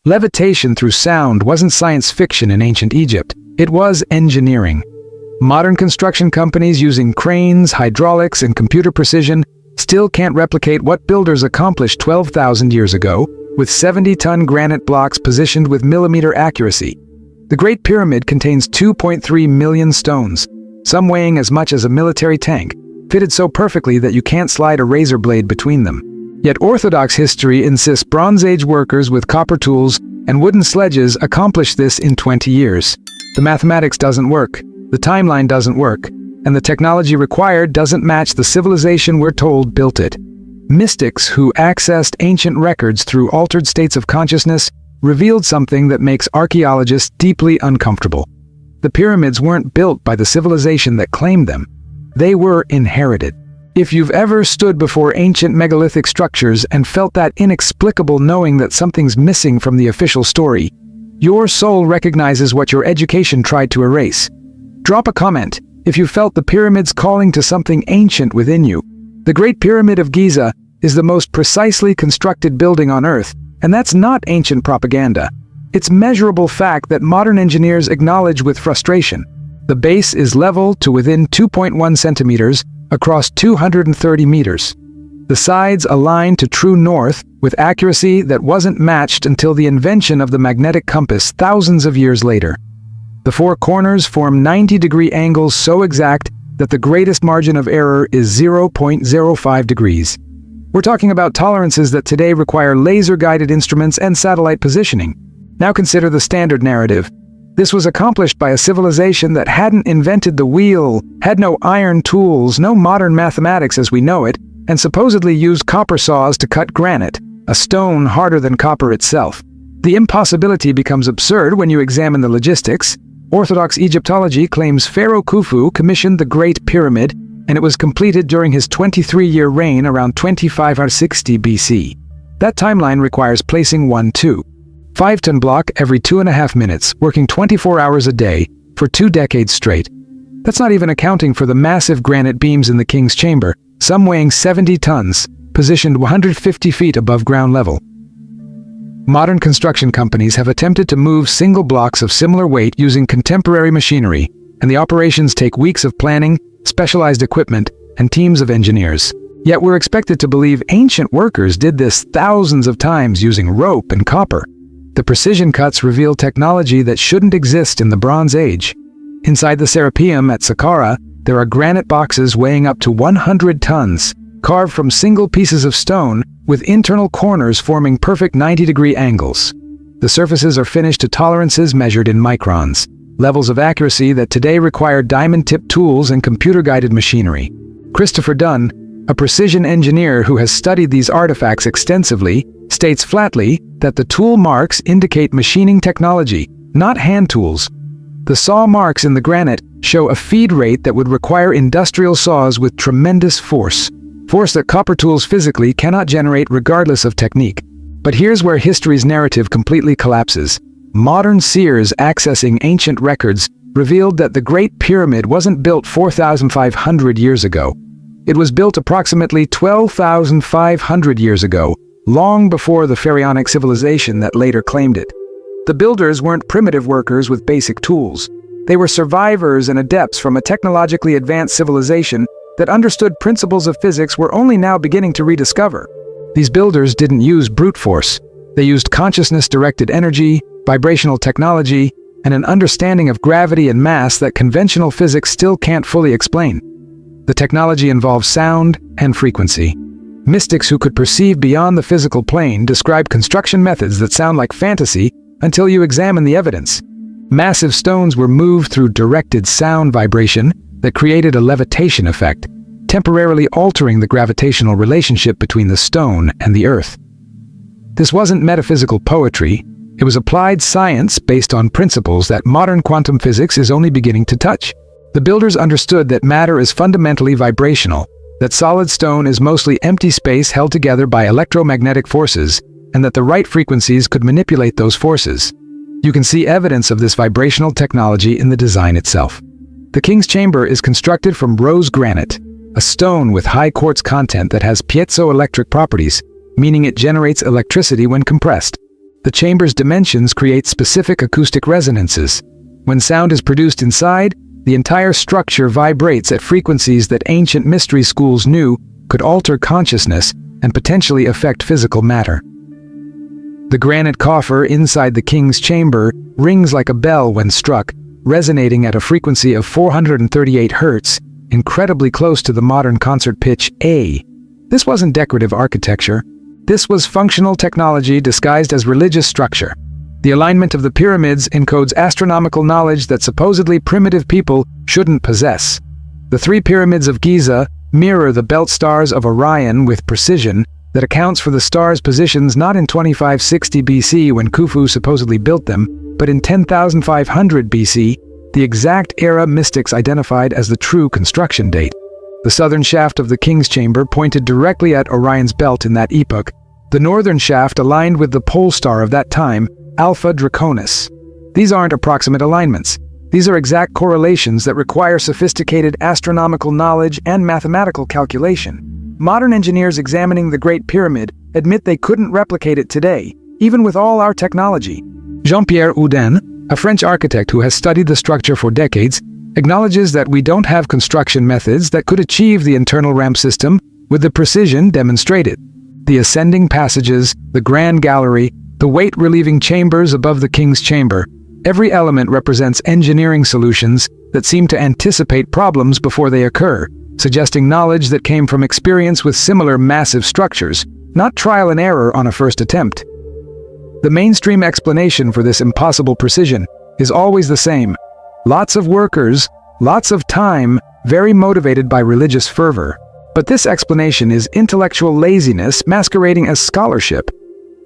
Levitation through sound wasn't science fiction in ancient Egypt. It was engineering. Modern construction companies using cranes, hydraulics, and computer precision still can't replicate what builders accomplished 12,000 years ago, with 70-ton granite blocks positioned with millimeter accuracy. The Great Pyramid contains 2.3 million stones, some weighing as much as a military tank, fitted so perfectly that you can't slide a razor blade between them. Yet Orthodox history insists Bronze Age workers with copper tools and wooden sledges accomplished this in 20 years. The mathematics doesn't work, the timeline doesn't work, and the technology required doesn't match the civilization we're told built it. Mystics who accessed ancient records through altered states of consciousness revealed something that makes archaeologists deeply uncomfortable. The pyramids weren't built by the civilization that claimed them. They were inherited. If you've ever stood before ancient megalithic structures and felt that inexplicable knowing that something's missing from the official story, your soul recognizes what your education tried to erase. Drop a comment if you felt the pyramids calling to something ancient within you. The Great Pyramid of Giza is the most precisely constructed building on Earth, and that's not ancient propaganda. It's measurable fact that modern engineers acknowledge with frustration. The base is level to within 2.1 centimeters across 230 meters. The sides align to true north with accuracy that wasn't matched until the invention of the magnetic compass thousands of years later. The four corners form 90-degree angles so exact that the greatest margin of error is 0.05 degrees. We're talking about tolerances that today require laser-guided instruments and satellite positioning. Now consider the standard narrative. This was accomplished by a civilization that hadn't invented the wheel, had no iron tools, no modern mathematics as we know it, and supposedly used copper saws to cut granite, a stone harder than copper itself. The impossibility becomes absurd when you examine the logistics. Orthodox Egyptology claims Pharaoh Khufu commissioned the Great Pyramid, and it was completed during his 23-year reign around 2560 BC. That timeline requires placing 5-ton block every 2.5 minutes, working 24 hours a day for 2 decades straight. That's not even accounting for the massive granite beams in the king's chamber, some weighing 70 tons, positioned 150 feet above ground level. Modern construction companies have attempted to move single blocks of similar weight using contemporary machinery, and the operations take weeks of planning, specialized equipment, and teams of engineers. Yet we're expected to believe ancient workers did this thousands of times using rope and copper. The precision cuts reveal technology that shouldn't exist in the Bronze Age. Inside the Serapeum at Saqqara, there are granite boxes weighing up to 100 tons, carved from single pieces of stone, with internal corners forming perfect 90-degree angles. The surfaces are finished to tolerances measured in microns, levels of accuracy that today require diamond-tipped tools and computer-guided machinery. Christopher Dunn, a precision engineer who has studied these artifacts extensively, states flatly that the tool marks indicate machining technology, not hand tools. The saw marks in the granite show a feed rate that would require industrial saws with tremendous force that copper tools physically cannot generate regardless of technique. But here's where history's narrative completely collapses. Modern seers accessing ancient records revealed that the Great Pyramid wasn't built 4,500 years ago. It was built approximately 12,500 years ago, long before the pharaonic civilization that later claimed it. The builders weren't primitive workers with basic tools. They were survivors and adepts from a technologically advanced civilization that understood principles of physics we're only now beginning to rediscover. These builders didn't use brute force. They used consciousness-directed energy, vibrational technology, and an understanding of gravity and mass that conventional physics still can't fully explain. The technology involves sound and frequency. Mystics who could perceive beyond the physical plane describe construction methods that sound like fantasy until you examine the evidence. Massive stones were moved through directed sound vibration that created a levitation effect, temporarily altering the gravitational relationship between the stone and the earth. This wasn't metaphysical poetry, it was applied science based on principles that modern quantum physics is only beginning to touch. The builders understood that matter is fundamentally vibrational, that solid stone is mostly empty space held together by electromagnetic forces, and that the right frequencies could manipulate those forces. You can see evidence of this vibrational technology in the design itself. The king's chamber is constructed from rose granite, a stone with high quartz content that has piezoelectric properties, meaning it generates electricity when compressed. The chamber's dimensions create specific acoustic resonances. When sound is produced inside, the entire structure vibrates at frequencies that ancient mystery schools knew could alter consciousness and potentially affect physical matter. The granite coffer inside the king's chamber rings like a bell when struck, resonating at a frequency of 438 Hz, incredibly close to the modern concert pitch A. This wasn't decorative architecture. This was functional technology disguised as religious structure. The alignment of the pyramids encodes astronomical knowledge that supposedly primitive people shouldn't possess. The three pyramids of Giza mirror the belt stars of Orion with precision that accounts for the stars' positions not in 2560 BC when Khufu supposedly built them, but in 10,500 BC, the exact era mystics identified as the true construction date. The southern shaft of the king's chamber pointed directly at Orion's belt in that epoch. The northern shaft aligned with the pole star of that time, Alpha Draconis. These aren't approximate alignments. These are exact correlations that require sophisticated astronomical knowledge and mathematical calculation. Modern engineers examining the Great Pyramid admit they couldn't replicate it today, even with all our technology. Jean-Pierre Houdin, a French architect who has studied the structure for decades, acknowledges that we don't have construction methods that could achieve the internal ramp system with the precision demonstrated. The ascending passages, the grand gallery, the weight-relieving chambers above the king's chamber, every element represents engineering solutions that seem to anticipate problems before they occur, suggesting knowledge that came from experience with similar massive structures, not trial and error on a first attempt. The mainstream explanation for this impossible precision is always the same. Lots of workers, lots of time, very motivated by religious fervor. But this explanation is intellectual laziness masquerading as scholarship.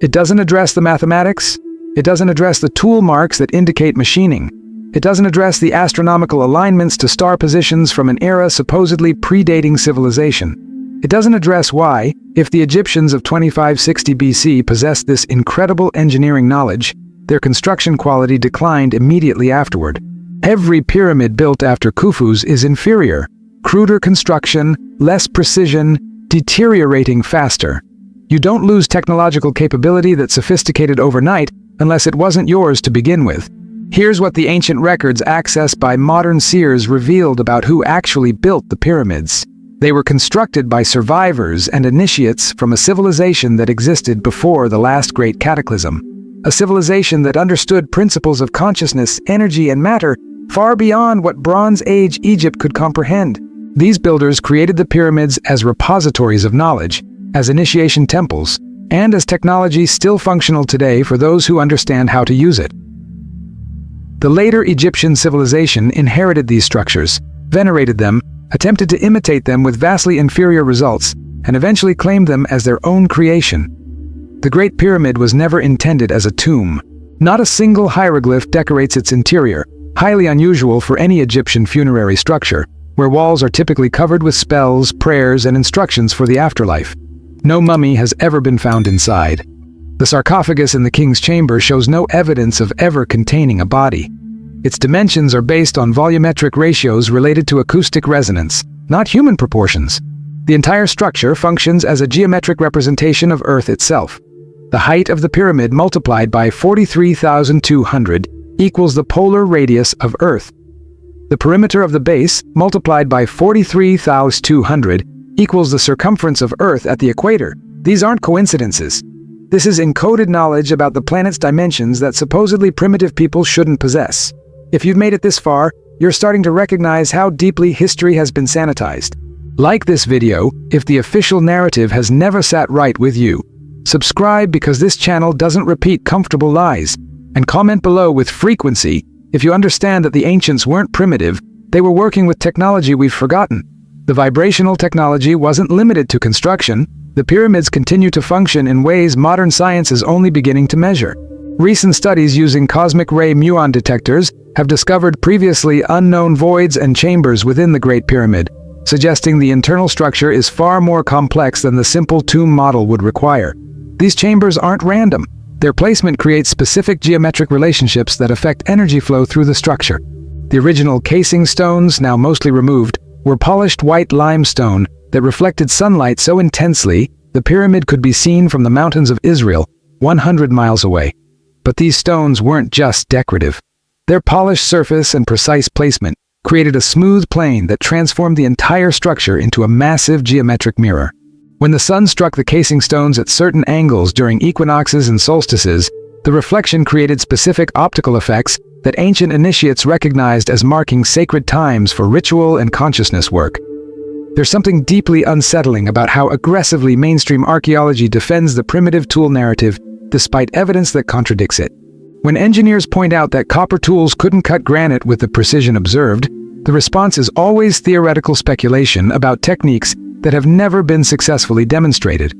It doesn't address the mathematics. It doesn't address the tool marks that indicate machining. It doesn't address the astronomical alignments to star positions from an era supposedly predating civilization. It doesn't address why, if the Egyptians of 2560 BC possessed this incredible engineering knowledge, their construction quality declined immediately afterward. Every pyramid built after Khufu's is inferior. Cruder construction, less precision, deteriorating faster. You don't lose technological capability that's sophisticated overnight unless it wasn't yours to begin with. Here's what the ancient records accessed by modern seers revealed about who actually built the pyramids. They were constructed by survivors and initiates from a civilization that existed before the last great cataclysm. A civilization that understood principles of consciousness, energy, and matter far beyond what Bronze Age Egypt could comprehend. These builders created the pyramids as repositories of knowledge, as initiation temples, and as technology still functional today for those who understand how to use it. The later Egyptian civilization inherited these structures, venerated them, attempted to imitate them with vastly inferior results, and eventually claimed them as their own creation. The Great Pyramid was never intended as a tomb. Not a single hieroglyph decorates its interior, highly unusual for any Egyptian funerary structure, where walls are typically covered with spells, prayers, and instructions for the afterlife. No mummy has ever been found inside. The sarcophagus in the king's chamber shows no evidence of ever containing a body. Its dimensions are based on volumetric ratios related to acoustic resonance, not human proportions. The entire structure functions as a geometric representation of Earth itself. The height of the pyramid multiplied by 43,200 equals the polar radius of Earth. The perimeter of the base multiplied by 43,200 equals the circumference of Earth at the equator. These aren't coincidences. This is encoded knowledge about the planet's dimensions that supposedly primitive people shouldn't possess. If you've made it this far, you're starting to recognize how deeply history has been sanitized. Like this video if the official narrative has never sat right with you. Subscribe because this channel doesn't repeat comfortable lies. And comment below with frequency if you understand that the ancients weren't primitive, they were working with technology we've forgotten. The vibrational technology wasn't limited to construction. The pyramids continue to function in ways modern science is only beginning to measure. Recent studies using cosmic ray muon detectors have discovered previously unknown voids and chambers within the Great Pyramid, suggesting the internal structure is far more complex than the simple tomb model would require. These chambers aren't random. Their placement creates specific geometric relationships that affect energy flow through the structure. The original casing stones, now mostly removed, were polished white limestone that reflected sunlight so intensely the pyramid could be seen from the mountains of Israel, 100 miles away. But these stones weren't just decorative. Their polished surface and precise placement created a smooth plane that transformed the entire structure into a massive geometric mirror. When the sun struck the casing stones at certain angles during equinoxes and solstices, the reflection created specific optical effects that ancient initiates recognized as marking sacred times for ritual and consciousness work. There's something deeply unsettling about how aggressively mainstream archaeology defends the primitive tool narrative despite evidence that contradicts it. When engineers point out that copper tools couldn't cut granite with the precision observed, the response is always theoretical speculation about techniques that have never been successfully demonstrated.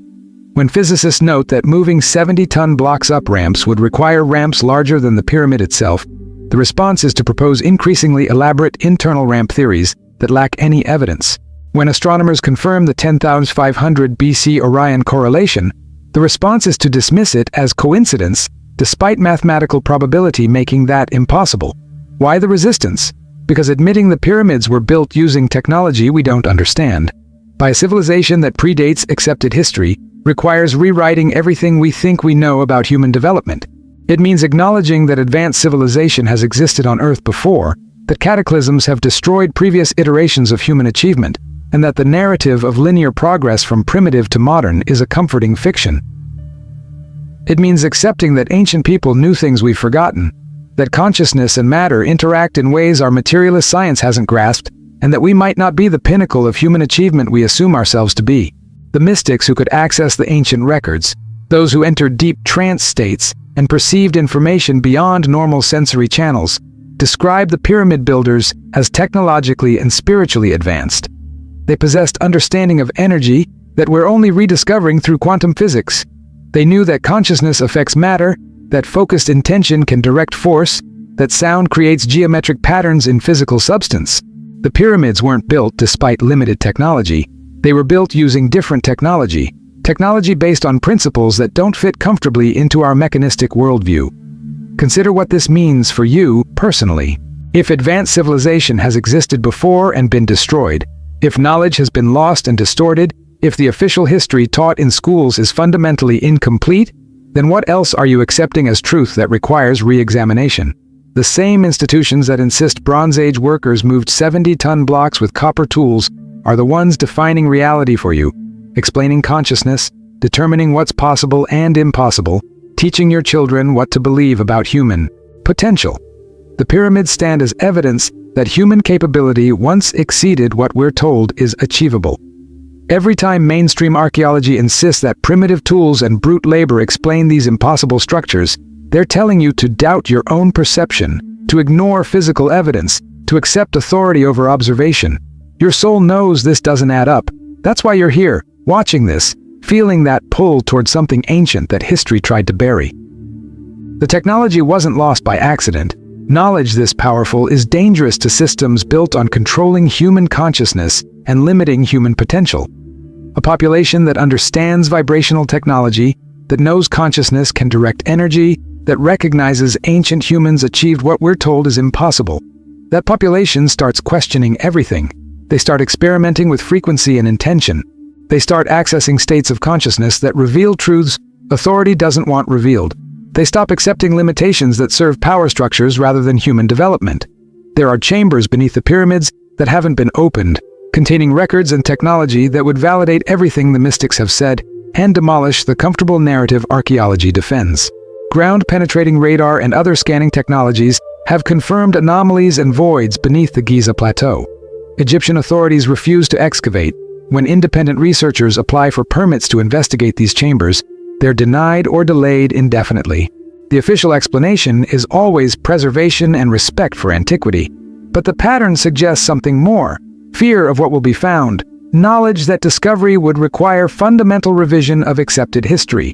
When physicists note that moving 70-ton blocks up ramps would require ramps larger than the pyramid itself, the response is to propose increasingly elaborate internal ramp theories that lack any evidence. When astronomers confirm the 10,500 BC Orion correlation, the response is to dismiss it as coincidence, despite mathematical probability making that impossible. Why the resistance? Because admitting the pyramids were built using technology we don't understand, by a civilization that predates accepted history, requires rewriting everything we think we know about human development. It means acknowledging that advanced civilization has existed on Earth before, that cataclysms have destroyed previous iterations of human achievement, and that the narrative of linear progress from primitive to modern is a comforting fiction. It means accepting that ancient people knew things we've forgotten, that consciousness and matter interact in ways our materialist science hasn't grasped, and that we might not be the pinnacle of human achievement we assume ourselves to be. The mystics who could access the ancient records, those who entered deep trance states and perceived information beyond normal sensory channels, describe the pyramid builders as technologically and spiritually advanced. They possessed understanding of energy that we're only rediscovering through quantum physics. They knew that consciousness affects matter, that focused intention can direct force, that sound creates geometric patterns in physical substance. The pyramids weren't built despite limited technology. They were built using different technology based on principles that don't fit comfortably into our mechanistic worldview. Consider what this means for you personally. If advanced civilization has existed before and been destroyed, if knowledge has been lost and distorted, if the official history taught in schools is fundamentally incomplete, then what else are you accepting as truth that requires re-examination? The same institutions that insist Bronze Age workers moved 70-ton blocks with copper tools are the ones defining reality for you, explaining consciousness, determining what's possible and impossible, teaching your children what to believe about human potential. The pyramids stand as evidence that human capability once exceeded what we're told is achievable. Every time mainstream archaeology insists that primitive tools and brute labor explain these impossible structures, they're telling you to doubt your own perception, to ignore physical evidence, to accept authority over observation. Your soul knows this doesn't add up. That's why you're here, watching this, feeling that pull toward something ancient that history tried to bury. The technology wasn't lost by accident. Knowledge this powerful is dangerous to systems built on controlling human consciousness and limiting human potential. A population that understands vibrational technology, that knows consciousness can direct energy, that recognizes ancient humans achieved what we're told is impossible. That population starts questioning everything. They start experimenting with frequency and intention. They start accessing states of consciousness that reveal truths authority doesn't want revealed. They stop accepting limitations that serve power structures rather than human development. There are chambers beneath the pyramids that haven't been opened, containing records and technology that would validate everything the mystics have said and demolish the comfortable narrative archaeology defends. Ground-penetrating radar and other scanning technologies have confirmed anomalies and voids beneath the Giza Plateau. Egyptian authorities refuse to excavate. When independent researchers apply for permits to investigate these chambers, they're denied or delayed indefinitely. The official explanation is always preservation and respect for antiquity. But the pattern suggests something more: fear of what will be found, knowledge that discovery would require fundamental revision of accepted history.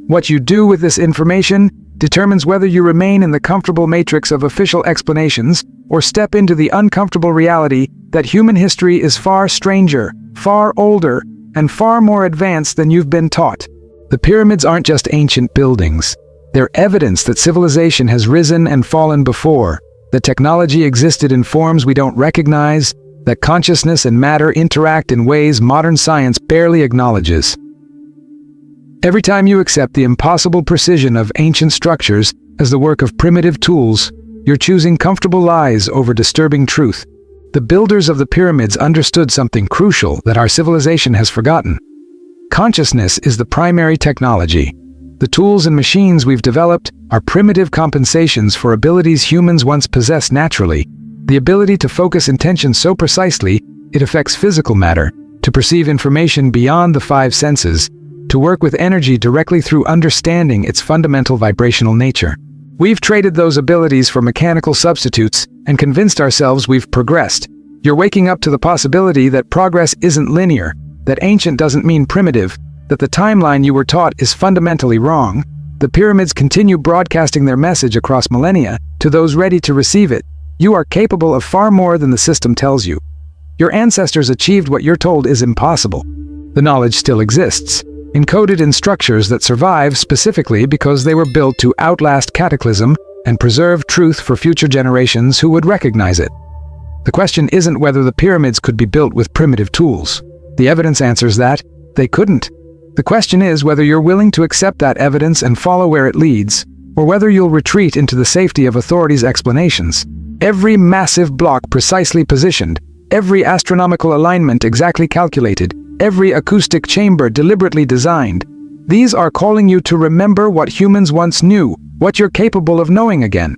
What you do with this information determines whether you remain in the comfortable matrix of official explanations or step into the uncomfortable reality that human history is far stranger, far older, and far more advanced than you've been taught. The pyramids aren't just ancient buildings. They're evidence that civilization has risen and fallen before, that technology existed in forms we don't recognize, that consciousness and matter interact in ways modern science barely acknowledges. Every time you accept the impossible precision of ancient structures, as the work of primitive tools, you're choosing comfortable lies over disturbing truth. The builders of the pyramids understood something crucial that our civilization has forgotten. Consciousness is the primary technology. The tools and machines we've developed are primitive compensations for abilities humans once possessed naturally. The ability to focus intention so precisely it affects physical matter, to perceive information beyond the five senses, to work with energy directly through understanding its fundamental vibrational nature. We've traded those abilities for mechanical substitutes and convinced ourselves we've progressed. You're waking up to the possibility that progress isn't linear, that ancient doesn't mean primitive, that the timeline you were taught is fundamentally wrong. The pyramids continue broadcasting their message across millennia to those ready to receive it. You are capable of far more than the system tells you. Your ancestors achieved what you're told is impossible. The knowledge still exists, encoded in structures that survive specifically because they were built to outlast cataclysm and preserve truth for future generations who would recognize it. The question isn't whether the pyramids could be built with primitive tools. The evidence answers that they couldn't. The question is whether you're willing to accept that evidence and follow where it leads, or whether you'll retreat into the safety of authorities' explanations. Every massive block precisely positioned, every astronomical alignment exactly calculated, every acoustic chamber deliberately designed. These are calling you to remember what humans once knew, what you're capable of knowing again.